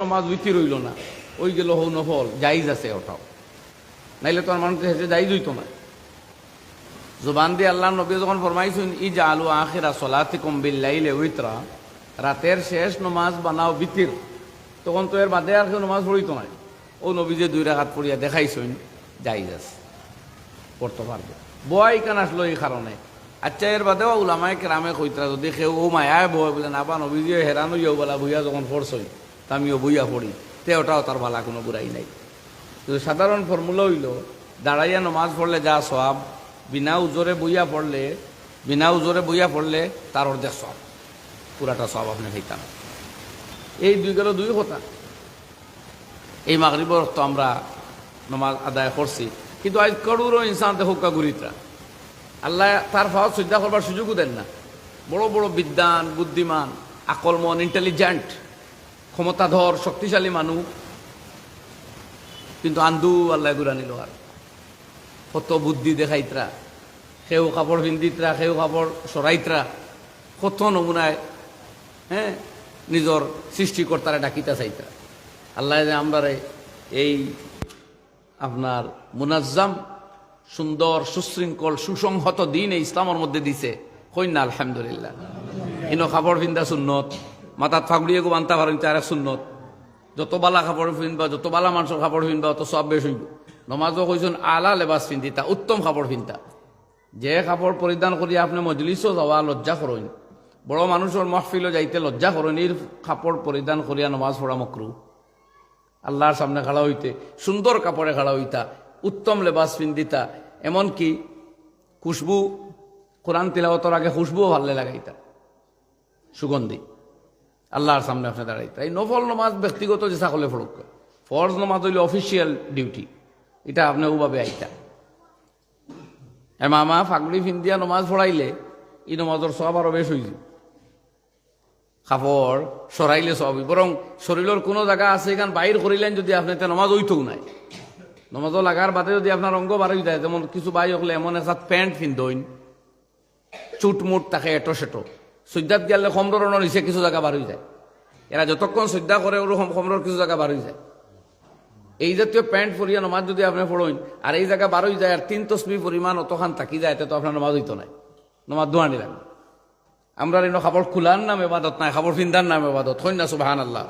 নামাজ উইতি রইল না, ওই গেল হৌ নফল জাইজ আছে ওটাও, নাইলে তো আর মানুষের হেঁটে জাইজ হইতো না। জুবান দিয়ে আল্লাহ নবী যখন ফরমাইছেন ইজা আলু আখিরা সলাতিকুম বিল্লাইলি উইতরা, রাতের শেষ নমাজ বানাও বিতির, তখন তো এর বাদে আর কেউ নমাজ পড়িত না। ও নবী যে 2 রাকাত পড়িয়া দেখাইছেন জাইজ আছে, পড়তে পারবে। বয় কান আসলো এই কারণে। আচ্ছা, এর বাদেও উলামায়ে কেরামে কইতরা যদি কেউ ও মায়ায় বয় বলে না বা নবী যে হেরান হইয়াও বলা বইয়া যখন পড়ছই তা আমিও বইয়া পড়ি, তে ওটাও তার ভালা কোনো বুড়াই নাই। কিন্তু সাধারণ ফর্মুলা হইল দাঁড়াইয়া নমাজ পড়লে যা সওয়াব, বিনা উজরে বইয়া পড়লে তার অর্ধেক সওয়াব, পুরাটা সওয়াব আপনি খাইতাম। এই গেল 2 কথা। এই মাগরিবর তো আমরা নমাজ আদায় করছি, কিন্তু আজ করুরও ইনসান হুক্কা গুরিতরা আল্লাহ তার ফাওয়াত শ্রদ্ধা করবার সুযোগও দেন না। বড় বড় বিদ্বান, বুদ্ধিমান, আকলমন, ইন্টেলিজেন্ট, ক্ষমতাধর, শক্তিশালী মানুষ, কিন্তু আন্দু আল্লাহ গুড়া নিল। আর কত বুদ্ধি দেখাইতরা, সেও কাপড় পিন্দিতরা, সেও কাপড় সরাইতরা, কত নমুনায় নিজের সৃষ্টিকর্তারা ডাকিতা চাইতরা। আল্লাহ যে আমরা এই আপনার মুনাজ্জাম, সুন্দর, সুশৃঙ্খল, সুসংহত দিন এই ইসলামের মধ্যে দিছে, কই না আলহামদুলিল্লাহ। ইনো কাপড় পিন্দা সুন্নত, মাথার ফাগুড়িয়ে গো বান্তা পারেন তার সুন্নত। যত বালা কাপড় পিনবা, যত বালা মানুষের কাপড় পিনবা, অত সব বেশ হইব। নমাজও কইছেন আলা লেবাস পিন্দিতা, উত্তম কাপড় পিনতা। যে কাপড় পরিধান করি আপনি মজলিসও যাওয়া লজ্জা করেন, বড় মানুষের মাহফিলও যাইতে লজ্জা করেন, এর কাপড় পরিধান করিয়া নমাজ পড়া মকরু। আল্লাহর সামনে খাড়া হইতে সুন্দর কাপড়ে খাড়া হইতা, উত্তম লেবাস পিন্দিতা, এমনকি খুশবু, কোরআন তিলাওয়াতের আগে খুশবুও ভালো লাগাইতা, সুগন্ধি। আল্লাহর সামনে আপনি দাঁড়াইতা। এই নফল নমাজ ব্যক্তিগত যে সকলে ফরক, ফরজ নমাজ হইলে অফিসিয়াল ডিউটি, এটা আপনি ওভাবে আইতা। মামা ফাগড়ি ফিন্দিয়া নমাজ পড়াইলে এই নমাজের সব আরো বেশ হয়েছে। কাপড় সরাইলে সবই, বরং শরীরের কোনো জায়গা আছে এখান বাইর করিলেন যদি আপনি নমাজ ওইটও নাই। নমাজও লাগার বাদে যদি আপনার অঙ্গ বাড়ি যায়, যেমন কিছু বাই হলে এমন একটা প্যান্ট ফিন্দইন, চুটমুট থাকে এটো সেটো, সজ্জাত গেলে কমরনের নিচে কিছু জায়গা বার হয়ে যায়। এরা যতক্ষণ সজ্জা করে ওরকম কমরর কিছু জায়গা বার হয়ে যায়। এই জাতীয় প্যান্ট পরিয়া নমাজ যদি আপনি পড়েন আর এই জায়গা বার হয়ে যায় আর 3 তসবি পরিমাণ অতখান থাকি যায়, তো আপনার নমাজ হইতো নাই, নমাজ দোয়া নিলেন। আমরা কাপড় খুলার নাম এবাদত নাই, কাপড় ফিন্দার নাম এবাদত, হই না সুবহানাল্লাহ।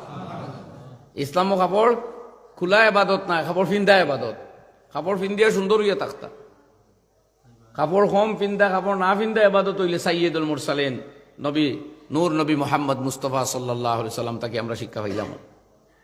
ইসলামও কাপড় খোলা এবাদত নাই, কাপড় ফিন্দা এবাদত। কাপড় ফিন্দিয়া সুন্দর হইয়া থাকতা, কাপড় কম ফিন্দা, কাপড় না ফিন্দা এবাদত হইলে সাইয়্যিদুল মুরসালিন নবী নূর নবী মুহাম্মদ মুস্তাফা সাল্লাল্লাহু আলাইহি ওয়াসাল্লাম তাকে আমরা শিক্ষা পাইলাম।